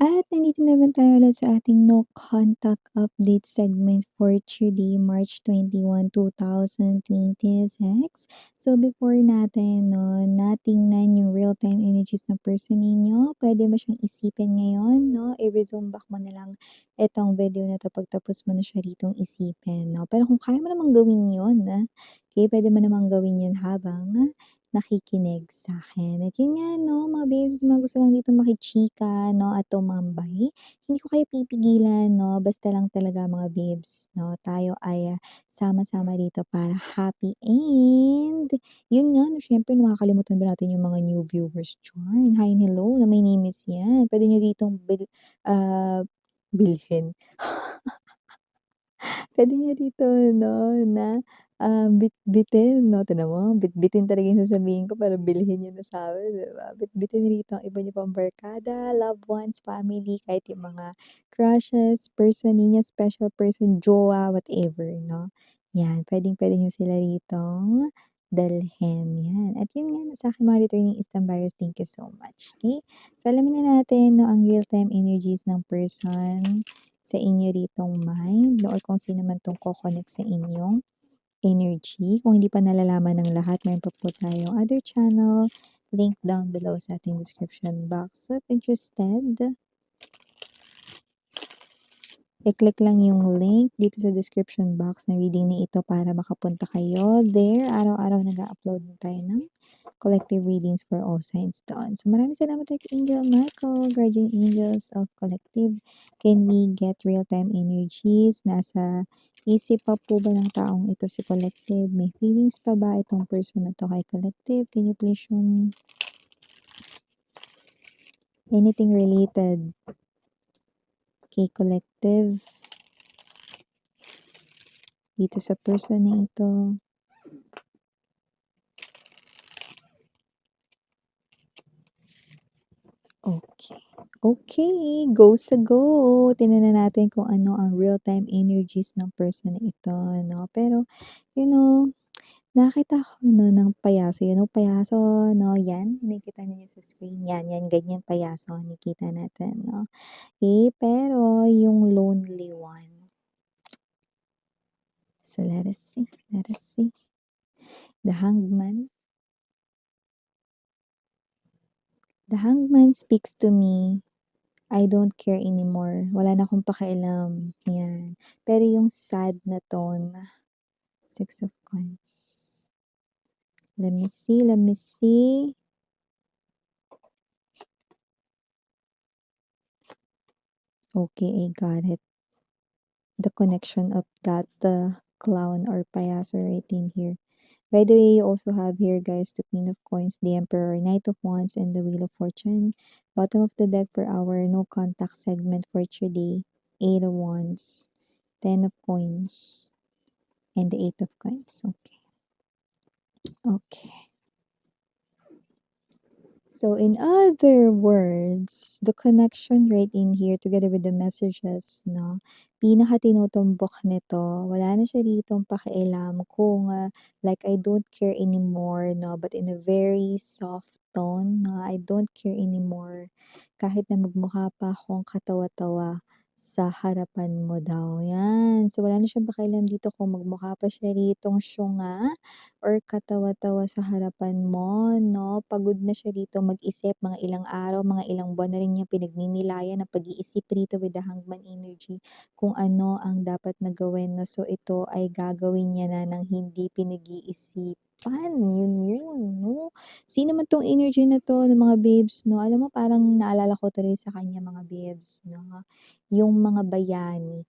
At nandito naman tayo ulit sa ating no contact update segment for today, March 21, 2026. So before natin natingnan yung real-time energies ng person ninyo, pwede mo siyang isipin ngayon, no? I-resume back mo na lang itong video na to pagtapos mo na siya ritong isipin, no? Pero kung kaya mo namang gawin yun, okay, pwede mo namang gawin yun habang nakikinig sa akin. At yun nga 'no, mga babes, mga gusto lang ditong makichika 'no, at tumambay. Hindi ko kayo pipigilan 'no, basta lang talaga mga babes 'no, tayo ay, sama-sama dito para happy and yun nga 'no, siyempre nakakalimutan ba natin yung mga new viewers diyan. Hi and hello na my name is yan. Puwede niyo ditong bilhin. Puwede niyo rito 'no na, bitbitin 'no, tignan mo bitbitin talaga yung sasabihin ko pero bilhin niyo na sa'min 'di ba? Bitbitin rito ang iba niyo pang barkada, loved ones, family, kahit yung mga crushes, person ninyo, special person, jowa, whatever 'no. 'Yan, puwedeng-puwede niyo sila ritong dalhin, 'yan. At yun nga sa'king mga returning instant buyers, thank you so much, okey? So alamin na natin 'no ang real-time energies ng person sa inyo ritong mind 'no or kung sino man 'tong ko-connect sa inyong energy. Kung hindi pa nalalaman ng lahat, meron pa po tayong other channel, link down below sa ating description box. So if interested, i-click lang yung link dito sa description box na reading na ito para makapunta kayo there. Araw-araw nag-a-upload din tayo ng collective readings for all signs doon. So maraming salamat Archangel Michael, Guardian Angels of Collective. Can we get real-time energies? Nasa isip pa po ba ng taong ito si Collective? May feelings pa ba itong person na to kay Collective? Can you please show me anything related kay Collective dito sa person na ito? Okay. Okay, go sa go. Tingnan na natin kung ano ang real-time energies ng person na ito, 'no. Pero, you know, nakita ko 'no ng payaso, payaso 'no, 'yan, nakikita niyo sa screen, 'yan, ganyan payaso nakikita natin 'no. Eh, pero yung lonely one, so let us see. The Hangman. The Hangman speaks to me. I don't care anymore. Wala na akong pakialam, 'yan. Pero yung sad na tone, Six of Coins. Let me see. Okay, I got it. The connection of that clown or payaso right in here. By the way, you also have here, guys, the Queen of Coins, the Emperor, Knight of Wands, and the Wheel of Fortune. Bottom of the deck for our no contact segment for today. Eight of Wands, Ten of Coins, and the Eight of Coins. Okay. So in other words, the connection right in here together with the messages 'no, pinakatinutumbok nito, wala na siya ditong pakialam kung, like, I don't care anymore 'no, but in a very soft tone 'no, I don't care anymore kahit na magmukha pa akong katawa-tawa sa harapan mo daw, 'yan. So wala na siyang pakialam dito kung magmukha pa siya ritong syunga or katawa-tawa sa harapan mo 'no, pagod na siya rito mag-isip, mga ilang araw, mga ilang buwan na rin niyang pinagninilaya ng pag-iisip rito with the Hangman energy kung ano ang dapat na gawin 'no. So ito ay gagawin niya na ng hindi pinag-iisipan, yun 'no. Sino man 'tong energy na 'to ng mga babes 'no, alam mo parang naalala ko tuloy sa kanya mga babes 'no, yung mga bayani.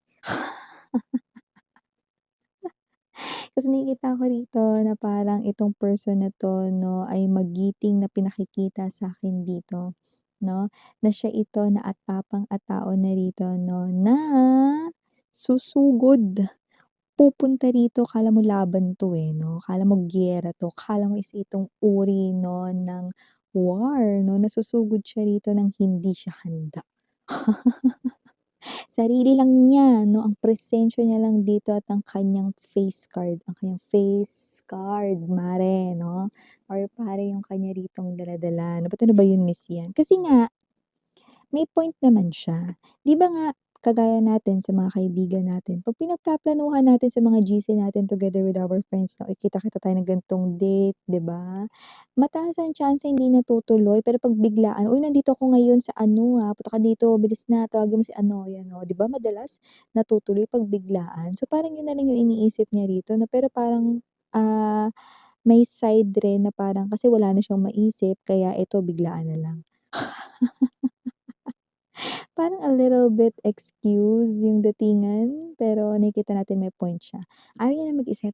Kasi nakikita ko rito na parang itong person na 'to 'no, ay magiting na pinakikita sa'kin dito 'no, na siya ito na at tapang at tao na rito 'no, na susugod. Pupunta rito akala mo laban 'to, eh, 'no, akala mo giyera 'to, akala mo isa itong uri 'no ng war 'no, na susugod siya rito ng hindi siya handa. Sarili lang niya 'no, ang presensya niya lang dito at ang kanyang face card mare 'no, or pare yung kanya ritong dala-dala 'no, ba't ano ba yun Miss yan? Kasi nga May point naman siya. 'Di ba nga kagaya natin sa mga kaibigan natin, 'pag pinagpaplanuhan natin sa mga GC natin together with our friends na, "Uy, kita-kita tayo ng ganitong date," 'di ba? Mataas ang tyansa hindi natutuloy pero 'pag biglaan, "Uy, nandito ako ngayon sa ano, punta ka dito, bilis na, tawagin mo si ano." 'Yan, oh, 'di ba madalas natutuloy 'pag biglaan. So, parang yun na lang yung iniisip niya rito 'no, pero parang, may side rin na parang kasi wala na siyang maisip kaya ito biglaan na lang. Parang a little bit excuse yung datingan, pero nakikita natin may point siya. Ayaw niya na mag-isip,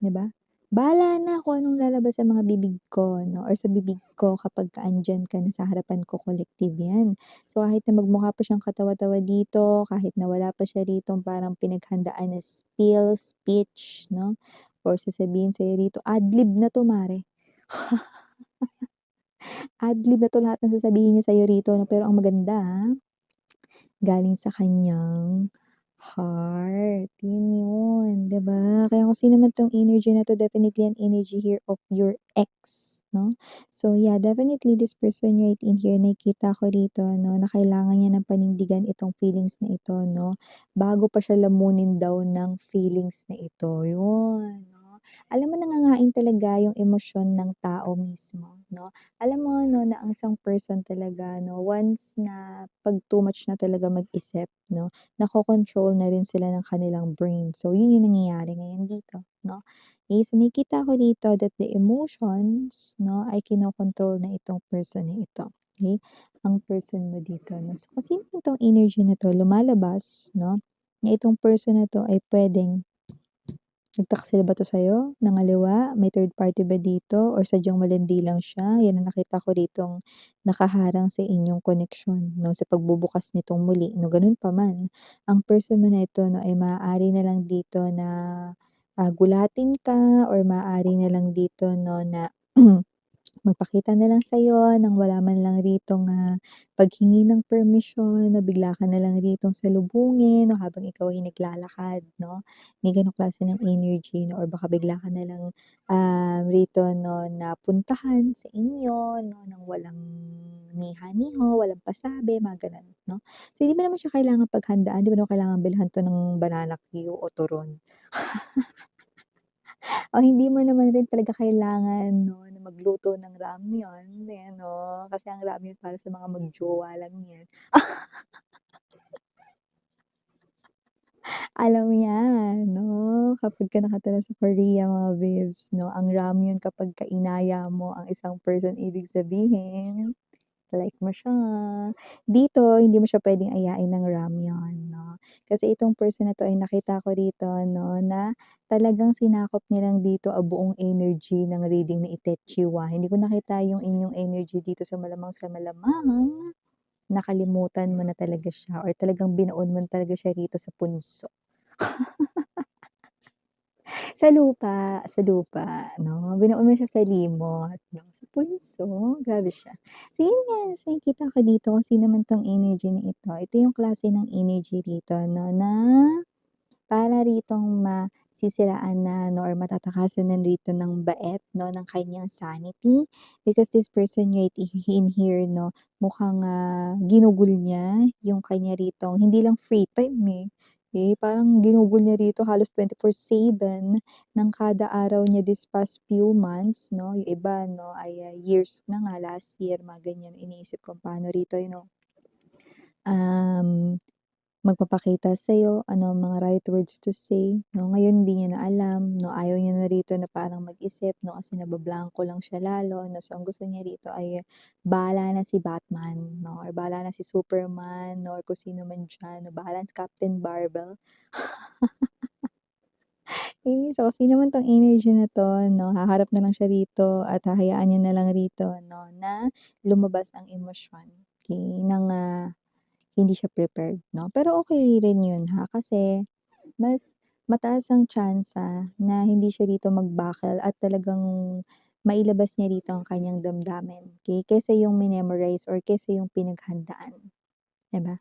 'di ba? Bahala na kung anong lalabas sa mga bibig ko 'no or sa bibig ko kapagka andiyan ka na sa harapan ko, collective 'yan. So, kahit na magmukha pa siyang katawa-tawa dito, kahit na wala pa siya ritong parang pinaghandaan na spiel, speech 'no, or sasabihin sa'yo rito, adlib na 'to mare, adlib na 'to lahat ng sasabihin niya sa'yo rito 'no, pero ang maganda, galing sa kanyang heart, yun, 'di ba? Kaya kung sino man 'tong energy na 'to, definitely an energy here of your ex, 'no? So, yeah, definitely this person right in here, nakikita ko rito 'no, na kailangan niya ng panindigan itong feelings na ito 'no, bago pa siya lamunin daw ng feelings na ito, yun, 'no? Alam mo nangangain talaga yung emosyon ng tao mismo, 'no? Alam mo 'no, na ang isang person talaga 'no, once na 'pag too much na talaga mag-isip 'no, nakokontrol na rin sila ng kanilang brain. So, yun yung nangyayari ngayon dito, 'no? So nakikita ko dito that the emotions 'no, ay kinokontrol na itong person na ito, okey? Ang person mo dito 'no. So, kung sino itong energy na 'to lumalabas 'no, na itong person na 'to ay puwedeng nagtaksil ba 'to sa'yo, nangaliwa, may third party ba dito or sadyang malandi lang siya? 'Yan ang nakita ko ditong nakaharang sa inyong koneksyon 'no, sa pagbubukas nitong muli 'no. Gano'n pa man, ang person mo na ito 'no, ay maaari na lang dito na, gulatin ka or maaari na lang dito 'no na magpakita na lang sa'yo ng wala man lang ritong, paghingi ng permisyon na bigla ka na lang ritong salubungin 'no, habang ikaw ay naglalakad 'no. May gano'ng klase ng energy 'no or baka bigla ka na lang, rito 'no na puntahan sa inyo 'no ng walang ni-ha-ni-ho, walang pasabi, mga gano'n 'no. So, hindi mo naman siya kailangang paghandaan, hindi mo naman kailangang bilhan 'to ng banana Q o turon. O hindi mo naman rin talaga kailangan 'no, na magluto ng ramyun, ayan 'no, kasi ang ramyun para sa mga mag-jowa lang 'yan. Alam mo 'yan 'no, kapagka nakatira sa Korea mga babes 'no, ang ramyun kapagka inaya mo ang isang person, ibig sabihin like mo siya. Dito, hindi mo siya puwedeng ayain ng ramyun 'no, kasi itong person na 'to ay nakita ko dito 'no, na talagang sinakop niya lang dito ang buong energy ng reading na Itechiwa. Hindi ko nakita yung inyong energy dito sa malamang nakalimutan mo na talaga siya or talagang binaon mo na talaga siya rito sa punso. Sa lupa 'no, binaon mo siya sa limot 'no, sa punso, grabe siya. So yun nga, so nakikita ko dito kung sino man 'tong energy na ito, ito yung klase ng energy rito 'no, na para ritong masisiraan na 'no or matatakasan na rito ng bait 'no, ng kanyang sanity. Because this person right in here 'no, mukhang, ginugol niya yung kanya ritong hindi lang free time, parang ginugol niya rito halos 24/7 ng kada araw niya this past few months 'no. Yung iba 'no ay, years na nga, last year mga ganyan. Iniisip kung paano rito um magpapakita sa'yo, ano ang mga right words to say 'no. Ngayon hindi niya na alam 'no, ayaw niya na rito na parang mag-isip 'no, kasi nabablanko lang siya lalo 'no. So, ang gusto niya rito ay bahala na si Batman 'no, or bahala na si Superman 'no, or kung sino man diyan 'no, bahala na si Captain Barbell. So, kung sino man 'tong energy na 'to 'no, haharap na lang siya rito at hahayaan niya na lang rito 'no, na lumabas ang emosyon, okey, ng, hindi siya prepared 'no. Pero okey rin yun kasi mas mataas ang tyansa na hindi siya dito mag-buckle at talagang mailabas niya rito ang kanyang damdamin, okey, kaysa yung minemorize or kaysa yung pinaghandaan, 'di ba?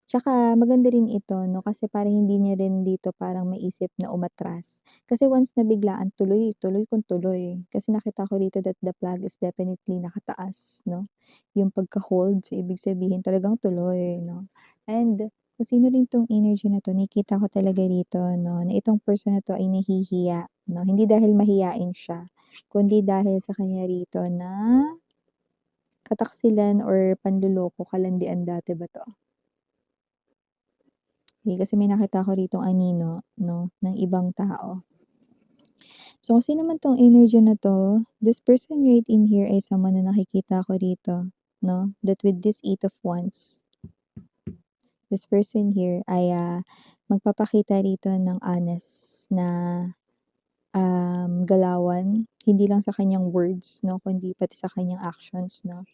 Tsaka maganda rin ito 'no, kasi parang hindi niya rin dito parang maisip na umatras. Kasi once na biglaan tuloy, tuloy kung tuloy. Kasi nakita ko rito that the flag is definitely nakataas 'no, yung pagka-hold, so ibig sabihin talagang tuloy 'no. And kung sino rin 'tong energy na 'to, nakikita ko talaga rito 'no, na itong person na 'to ay nahihiya 'no, hindi dahil mahiyain siya, kundi dahil sa kanya rito na kataksilan or panloloko, kalandian dati ba 'to? Kasi may nakita ako ritong anino 'no, ng ibang tao. So, kung sino man 'tong energy na 'to, this person right in here ay someone na nakikita ko rito 'no, that with this 8 of Wands, this person here ay, magpapakita rito ng honest na, galawan. Hindi lang sa kanyang words 'no, kundi pati sa kanyang actions 'no.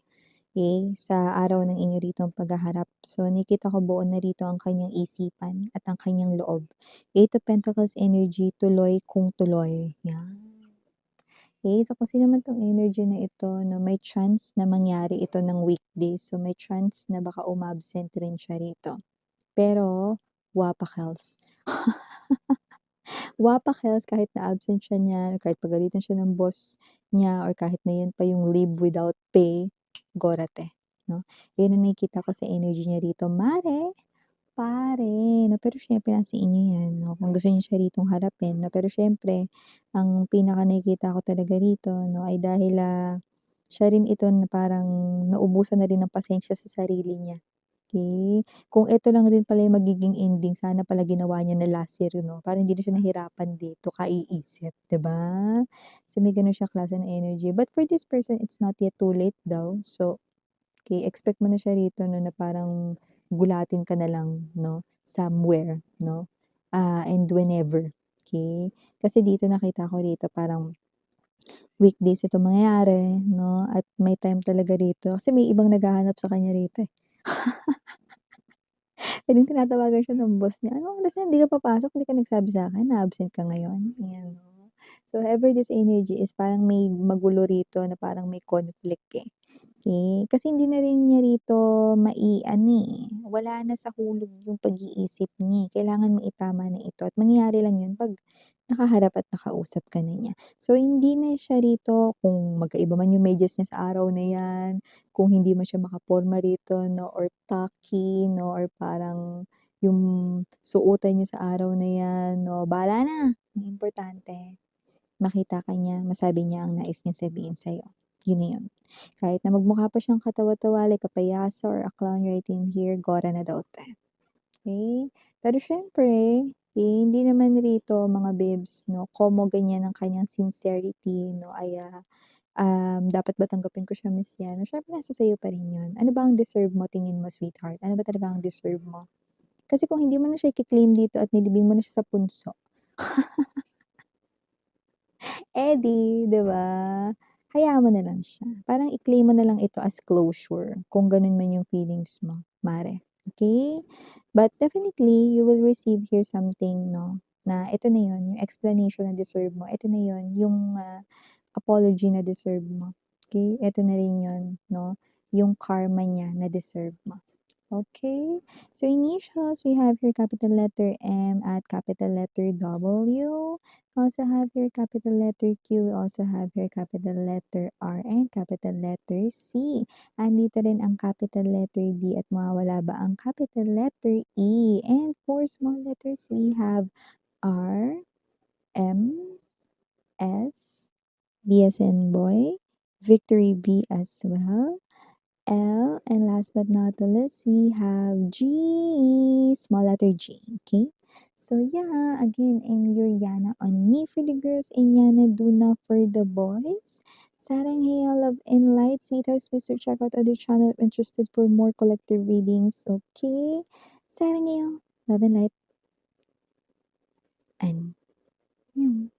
Sa araw ng inyo ritong paghaharap. So, nakikita ko buo na rito ang kanyang isipan at ang kanyang loob. 8 of Pentacles energy, tuloy kung tuloy, yan. So kung sino man 'tong energy na ito 'no, may chance na mangyari ito ng weekdays. So, may chance na baka umabsent rin siya rito. Pero, wapakels. Wapakels kahit na absent siya niyan, kahit pagalitan siya ng boss niya or kahit na yan pa yung leave without pay, gorate 'no. Yun ang nakikita ko sa energy niya rito, mare, pare 'no. Pero siyempre nasa inyo yan 'no, kung gusto niyo siya ritong harapin 'no. Pero siyempre ang pinaka nakikita ko talaga rito 'no, ay dahil, siya rin ito na parang naubusan na rin ng pasensya sa sarili niya. Kung ito lang rin pala yung magiging ending, sana pala ginawa niya na last year 'no, para hindi na siya nahirapan dito kaiisip, 'di ba? So, may gano'n siyang klase ng energy. But for this person, it's not yet too late daw. So, expect mo na siya rito 'no, na parang gulatin ka na lang 'no, somewhere 'no, and whenever, Kasi dito nakita ko rito parang weekdays ito mangyayari 'no, at may time talaga rito kasi may ibang naghahanap sa kanya rito, eh. Puwedeng tinatawagan siya ng boss niya, "Anong oras na hindi ka papasok, hindi ka nagsabi sa'kin na absent ka ngayon?" Ayan 'no. So, ever this energy is parang may magulo rito na parang may conflict, eh. Kasi hindi na rin niya rito mai-ano, wala na sa hulog yung pag-iisip niya, kailangan maitama na ito at mangyayari lang yun 'pag nakaharap at nakausap ka na niya. So, hindi na siya rito kung magkaiba man yung medyas niya sa araw na yan, kung hindi man siya makaporma rito 'no or tacky 'no or parang yung suotan niya sa araw na yan 'no, bahala na. Ang importante makita ka niya, masabi niya ang nais niyang sabihin sa'yo, yun na yun. Kahit na magmukha pa siyang katawa-tawa like a payaso or a clown right in here, gora na daw 'te. Pero siyempre, hindi naman rito mga babes 'no, komo ganyan ang kanyang sincerity 'no, ay, dapat ba tanggapin ko siya miss yan? Siyempre nasa sa'yo pa rin yun. Ano ba ang deserve mo tingin mo sweetheart? Ano ba talaga ang deserve mo? Kasi kung hindi mo na siya ike-claim dito at nilibing mo na siya sa punso, eh, 'di ba, hayaan mo na lang siya. Parang i-claim mo na lang ito as closure kung ganun man yung feelings mo, mare, okey? But definitely you will receive here something 'no, na ito na yun, yung explanation na deserve mo, ito na yun, yung, apology na deserve mo, okey? Ito na rin yun 'no, yung karma niya na deserve mo. Okay. So initials, we have here capital letter M at capital letter W. Also have here capital letter Q. We also have here capital letter R and capital letter C. Andito rin ang capital letter D at mawawala ba ang capital letter E. And for small letters, we have R, M, S, B as in boy, Victory B as well. L, and last but not the least, we have G, small letter G, okay? So yeah, again, I'm your Yana on me for the girls and Yana Duna for the boys. Sarang Heya, Love and Light, sweethearts, please do check out other channel if interested for more collective readings, okay? Sarang Heya, Love and Light, and yun.